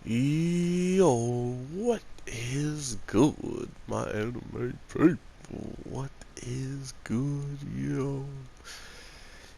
Yo, what is good, my anime people? What is good, yo?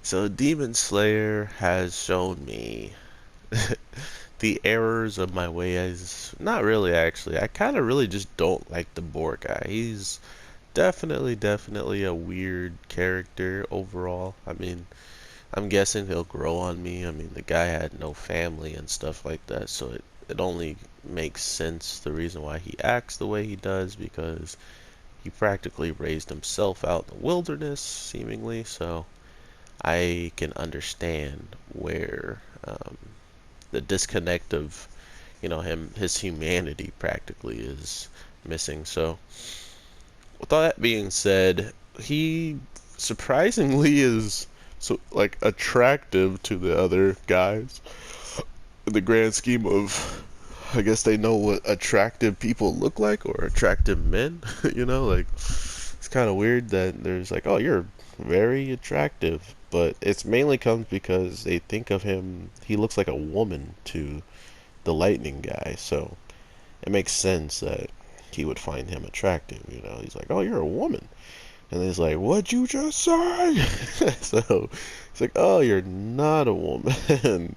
So, Demon Slayer has shown me the errors of my ways. Not really, actually. I kind of really just don't like the boar guy. He's definitely a weird character overall. I mean, I'm guessing he'll grow on me. I mean, the guy had no family and stuff like that, so it only makes sense the reason why he acts the way he does because he practically raised himself out in the wilderness, seemingly. So I can understand where the disconnect of, his humanity practically is missing. So with all that being said, he surprisingly is so like attractive to the other guys in the grand scheme of, I guess they know what attractive people look like or attractive men. Like it's kind of weird that there's like, oh, you're very attractive, but it's mainly comes because they think of him. He looks like a woman to the lightning guy, so it makes sense that he would find him attractive. He's like, oh, you're a woman. And he's like, what'd you just say? So it's like, oh, you're not a woman.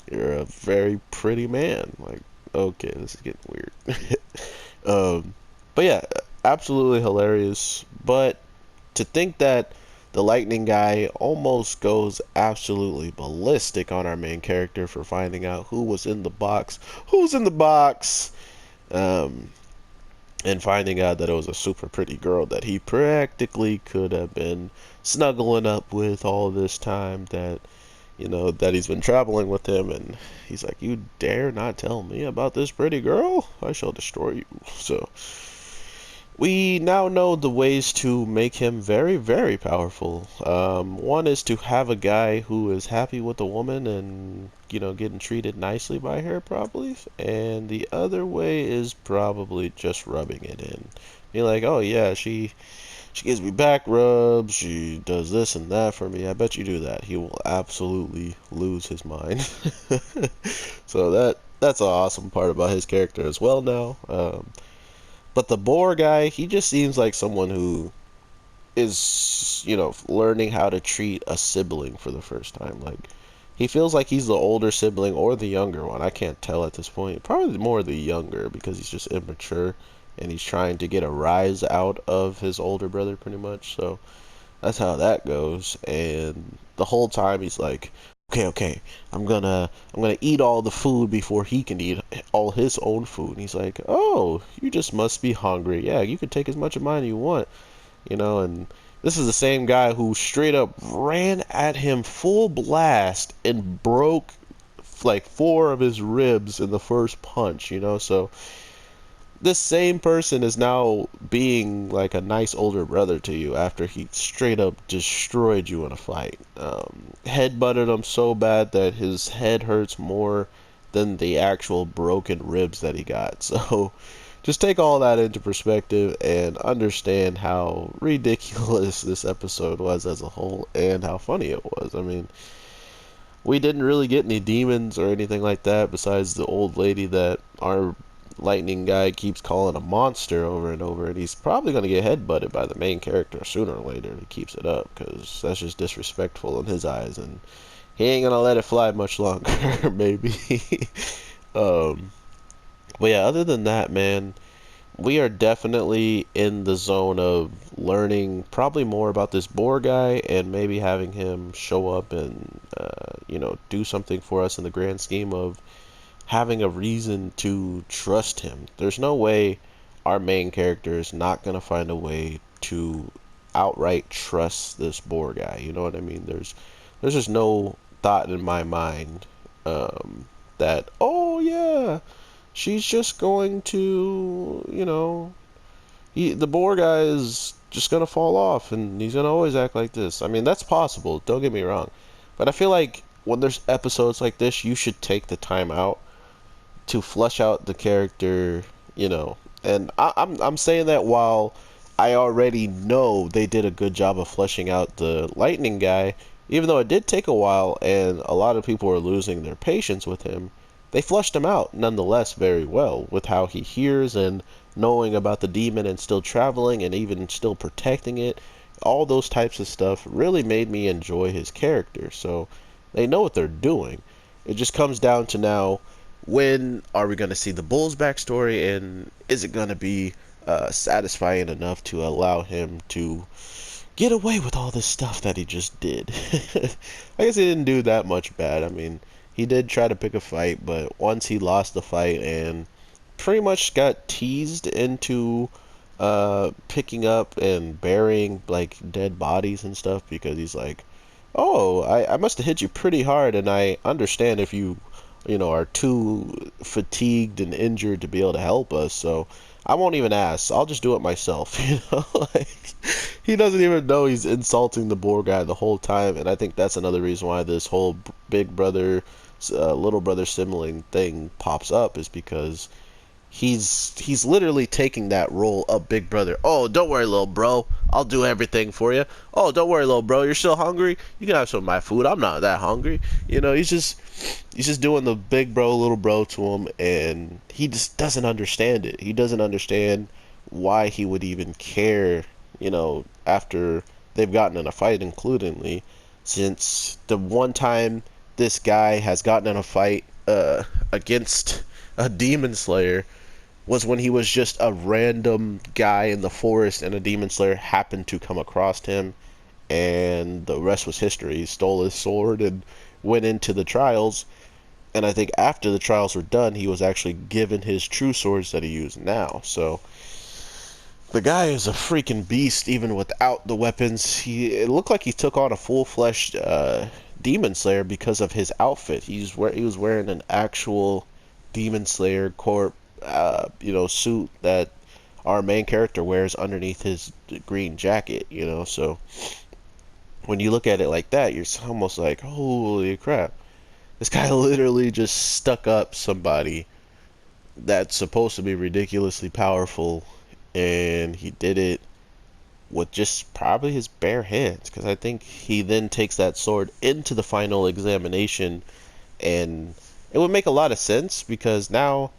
You're a very pretty man. Like, okay, this is getting weird. um, but yeah, absolutely hilarious. But to think that the lightning guy almost goes absolutely ballistic on our main character for finding out who was in the box. Who's in the box? Um, and finding out that it was a super pretty girl that he practically could have been snuggling up with all this time that he's been traveling with him, and he's like, you dare not tell me about this pretty girl? I shall destroy you. So we now know the ways to make him very, very powerful. One is to have a guy who is happy with a woman and, getting treated nicely by her, probably. And the other way is probably just rubbing it in. Being like, oh yeah, she gives me back rubs, she does this and that for me. I bet you do that. He will absolutely lose his mind. So that's an awesome part about his character as well now. But the boar guy, he just seems like someone who is, learning how to treat a sibling for the first time. Like, he feels like he's the older sibling or the younger one. I can't tell at this point. Probably more the younger because he's just immature and he's trying to get a rise out of his older brother pretty much. So that's how that goes. And the whole time he's like, okay, I'm gonna eat all the food before he can eat all his own food. And he's like, oh, you just must be hungry. Yeah, you can take as much of mine as you want, and this is the same guy who straight up ran at him full blast and broke like four of his ribs in the first punch, so this same person is now being like a nice older brother to you after he straight up destroyed you in a fight. Head butted him so bad that his head hurts more than the actual broken ribs that he got. So just take all that into perspective and understand how ridiculous this episode was as a whole and how funny it was. I mean, we didn't really get any demons or anything like that besides the old lady that our lightning guy keeps calling a monster over and over, and he's probably going to get headbutted by the main character sooner or later if he keeps it up, because that's just disrespectful in his eyes, and he ain't going to let it fly much longer, maybe. um, but yeah, other than that, man, we are definitely in the zone of learning probably more about this boar guy and maybe having him show up and, do something for us in the grand scheme of having a reason to trust him. There's no way our main character is not going to find a way to outright trust this boar guy. You know what I mean? There's just no thought in my mind that, oh yeah, she's just going to, the boar guy is just going to fall off and he's going to always act like this. I mean, that's possible, don't get me wrong. But I feel like when there's episodes like this, you should take the time out to flesh out the character, And I'm saying that while I already know they did a good job of fleshing out the lightning guy, even though it did take a while and a lot of people were losing their patience with him. they flushed him out nonetheless very well with how he hears and knowing about the demon and still traveling and even still protecting it. All those types of stuff really made me enjoy his character. So they know what they're doing. It just comes down to now, when are we going to see the Bull's backstory, and is it going to be satisfying enough to allow him to get away with all this stuff that he just did? I guess he didn't do that much bad. I mean, he did try to pick a fight, but once he lost the fight and pretty much got teased into picking up and burying like dead bodies and stuff, because he's like, oh, I must have hit you pretty hard, and I understand if you know, are too fatigued and injured to be able to help us, so I won't even ask. I'll just do it myself. You know, like, he doesn't even know he's insulting the boar guy the whole time, and I think that's another reason why this whole big brother, little brother sibling thing pops up, is because he's literally taking that role of big brother. Oh, don't worry, little bro. I'll do everything for you. Oh, don't worry, little bro. You're still hungry? You can have some of my food. I'm not that hungry. You know, he's just doing the big bro, little bro to him, and he just doesn't understand it. He doesn't understand why he would even care, you know, after they've gotten in a fight, includingly, since the one time this guy has gotten in a fight against a demon slayer was when he was just a random guy in the forest, and a demon slayer happened to come across him, and the rest was history. He stole his sword and went into the trials, and I think after the trials were done, he was actually given his true swords that he uses now. So the guy is a freaking beast even without the weapons. It looked like he took on a full-fleshed demon slayer because of his outfit. He was wearing an actual demon slayer corp, you know, suit that our main character wears underneath his green jacket. You know, so when you look at it like that, you're almost like, holy crap, this guy literally just stuck up somebody that's supposed to be ridiculously powerful, and he did it with just probably his bare hands, because I think he then takes that sword into the final examination, and it would make a lot of sense, because now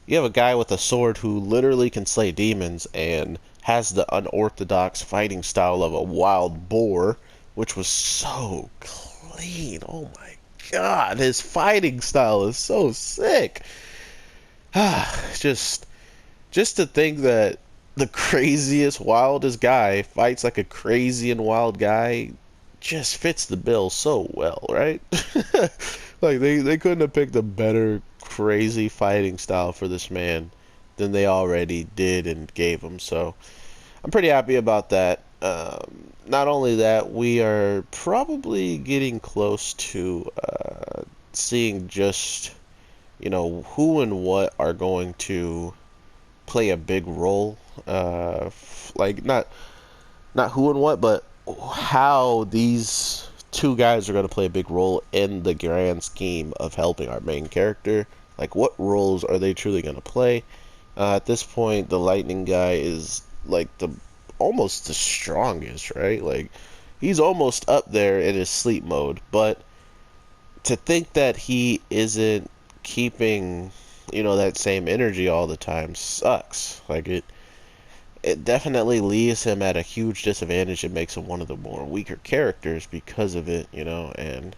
you have a guy with a sword who literally can slay demons and has the unorthodox fighting style of a wild boar, which was so clean. Oh my god, his fighting style is so sick. just just to think that the craziest, wildest guy fights like a crazy and wild guy just fits the bill so well, right? Like they couldn't have picked a better crazy fighting style for this man than they already did and gave him. So I'm pretty happy about that. Not only that, we are probably getting close to seeing just, you know, who and what are going to play a big role. Like not who and what, but how these two guys are going to play a big role in the grand scheme of helping our main character. Like, what roles are they truly going to play? At this point, the lightning guy is like almost the strongest, right? Like, he's almost up there in his sleep mode, but to think that he isn't keeping, you know, that same energy all the time sucks. Like, it definitely leaves him at a huge disadvantage. It makes him one of the more weaker characters because of it, you know, and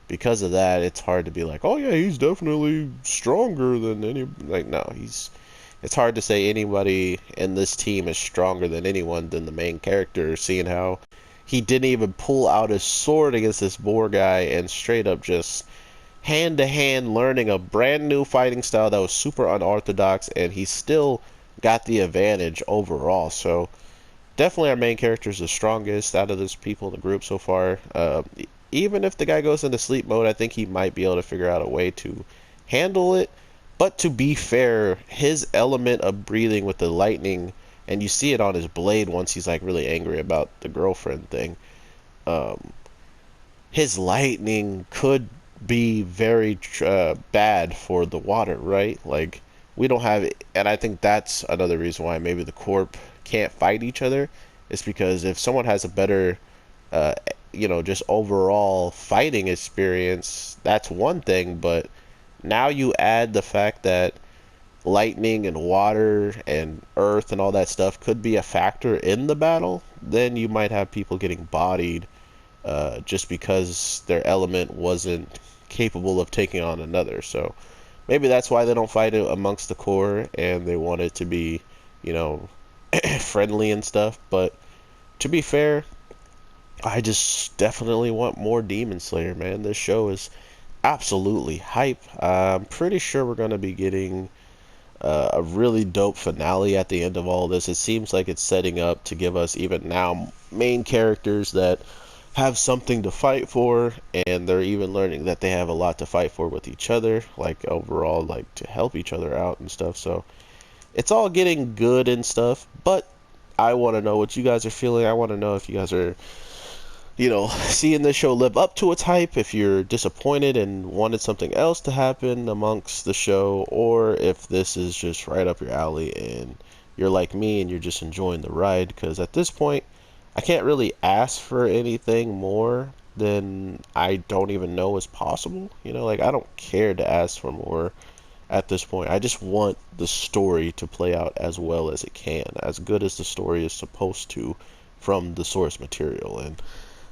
because of that, it's hard to be like, oh yeah, he's definitely stronger than any, like, no, it's hard to say anybody in this team is stronger than anyone than the main character, seeing how he didn't even pull out his sword against this boar guy and straight up just hand to hand learning a brand new fighting style that was super unorthodox, and he still got the advantage overall. So definitely our main character is the strongest out of those people in the group so far. Even if the guy goes into sleep mode, I think he might be able to figure out a way to handle it. But to be fair, his element of breathing with the lightning, and you see it on his blade once he's like really angry about the girlfriend thing, his lightning could be very bad for the water, right? Like, we don't have it, and I think that's another reason why maybe the corp can't fight each other. Is because if someone has a better you know, just overall fighting experience, that's one thing, but now you add the fact that lightning and water and earth and all that stuff could be a factor in the battle, then you might have people getting bodied just because their element wasn't capable of taking on another. So maybe that's why they don't fight it amongst the core and they want it to be, you know, friendly and stuff. But to be fair, I just definitely want more Demon Slayer, man. This show is absolutely hype. I'm pretty sure we're going to be getting a really dope finale at the end of all this. It seems like it's setting up to give us even now main characters that have something to fight for, and they're even learning that they have a lot to fight for with each other, like overall, like to help each other out and stuff. So it's all getting good and stuff, but I want to know what you guys are feeling. I want to know if you guys are, you know, seeing this show live up to its hype, if you're disappointed and wanted something else to happen amongst the show, or if this is just right up your alley and you're like me and you're just enjoying the ride. Because at this point, I can't really ask for anything more than I don't even know is possible. You know, like I don't care to ask for more at this point. I just want the story to play out as well as it can, as good as the story is supposed to from the source material. And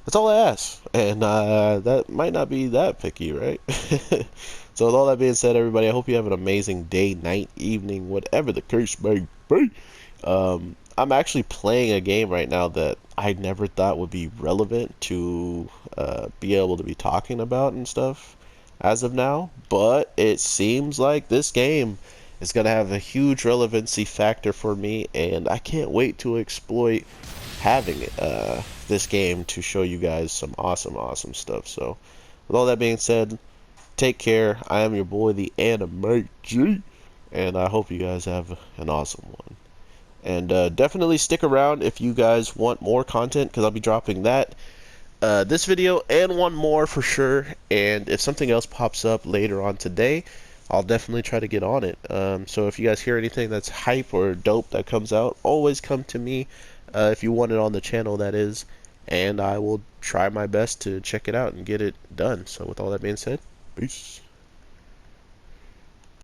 that's all I ask, and that might not be that picky, right? So with all that being said, everybody, I hope you have an amazing day, night, evening, whatever the case may be. I'm actually playing a game right now that I never thought would be relevant to be able to be talking about and stuff as of now, but it seems like this game is going to have a huge relevancy factor for me, and I can't wait to exploit having this game to show you guys some awesome stuff. So with all that being said, take care. I am your boy, the Anime G, and I hope you guys have an awesome one. And definitely stick around if you guys want more content, because I'll be dropping that this video and one more for sure. And if something else pops up later on today, I'll definitely try to get on it. So if you guys hear anything that's hype or dope that comes out, always come to me if you want it on the channel, that is, and I will try my best to check it out and get it done. So with all that being said, peace.